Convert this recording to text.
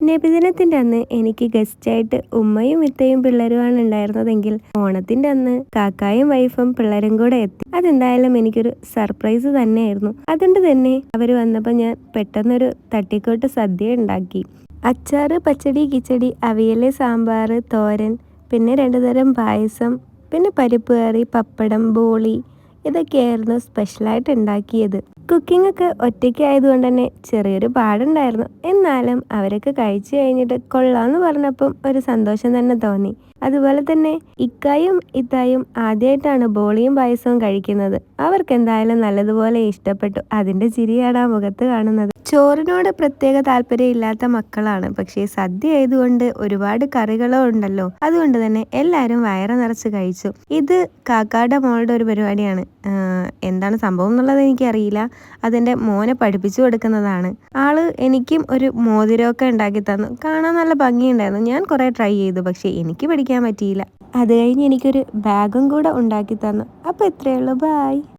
നബിദിനത്തിന്റെ അന്ന് എനിക്ക് ഗസ്റ്റായിട്ട് ഉമ്മയും ഇത്തയും പിള്ളേരുമാണ് ഉണ്ടായിരുന്നതെങ്കിൽ ഓണത്തിന്റെ അന്ന് കാക്കായും വൈഫും പിള്ളേരും കൂടെ എത്തി. അതെന്തായാലും എനിക്കൊരു സർപ്രൈസ് തന്നെയായിരുന്നു. അതുകൊണ്ട് തന്നെ അവർ വന്നപ്പോൾ ഞാൻ പെട്ടെന്നൊരു തട്ടിക്കോട്ട് സദ്യ ഉണ്ടാക്കി. അച്ചാറ്, പച്ചടി, കിച്ചടി, അവിയല്, സാമ്പാർ, തോരൻ, പിന്നെ 2 തരം പായസം, പിന്നെ പരിപ്പ് കറി, പപ്പടം, ബോളി, ഇതൊക്കെയായിരുന്നു സ്പെഷ്യലായിട്ട് ഉണ്ടാക്കിയത്. കുക്കിംഗ് ഒക്കെ ഒറ്റയ്ക്ക് ആയതുകൊണ്ട് തന്നെ ചെറിയൊരു പാടുണ്ടായിരുന്നു. എന്നാലും അവരൊക്കെ കഴിച്ചു കഴിഞ്ഞിട്ട് കൊള്ളാന്ന് പറഞ്ഞപ്പം ഒരു സന്തോഷം തന്നെ തോന്നി. അതുപോലെ തന്നെ ഇക്കായും ഇത്തായും ആദ്യമായിട്ടാണ് ബോളിയും പായസവും കഴിക്കുന്നത്. അവർക്ക് എന്തായാലും നല്ലതുപോലെ ഇഷ്ടപ്പെട്ടു. അതിന്റെ ചിരിയാണ് ആ മുഖത്ത് കാണുന്നത്. ചോറിനോട് പ്രത്യേക താല്പര്യം ഇല്ലാത്ത മക്കളാണ്. പക്ഷേ സദ്യ ആയതുകൊണ്ട് ഒരുപാട് കറികളോ ഉണ്ടല്ലോ, അതുകൊണ്ട് തന്നെ എല്ലാവരും വയറ് നിറച്ച് കഴിച്ചു. ഇത് കാക്കായുടെ മോളുടെ ഒരു പരിപാടിയാണ്. എന്താണ് സംഭവം എന്നുള്ളത് എനിക്കറിയില്ല. അതെൻ്റെ മോനെ പഠിപ്പിച്ചു കൊടുക്കുന്നതാണ്. ആള് എനിക്കും ഒരു മോതിരമൊക്കെ ഉണ്ടാക്കി തന്നു. കാണാൻ നല്ല ഭംഗിയുണ്ടായിരുന്നു. ഞാൻ കുറേ ട്രൈ ചെയ്തു, പക്ഷേ എനിക്ക് പഠിക്കാൻ പറ്റിയില്ല. അത് കഴിഞ്ഞ് എനിക്കൊരു ബാഗും കൂടെ ഉണ്ടാക്കി തന്നു. അപ്പോൾ ഇത്രയേ ഉള്ളൂ. ബായ്.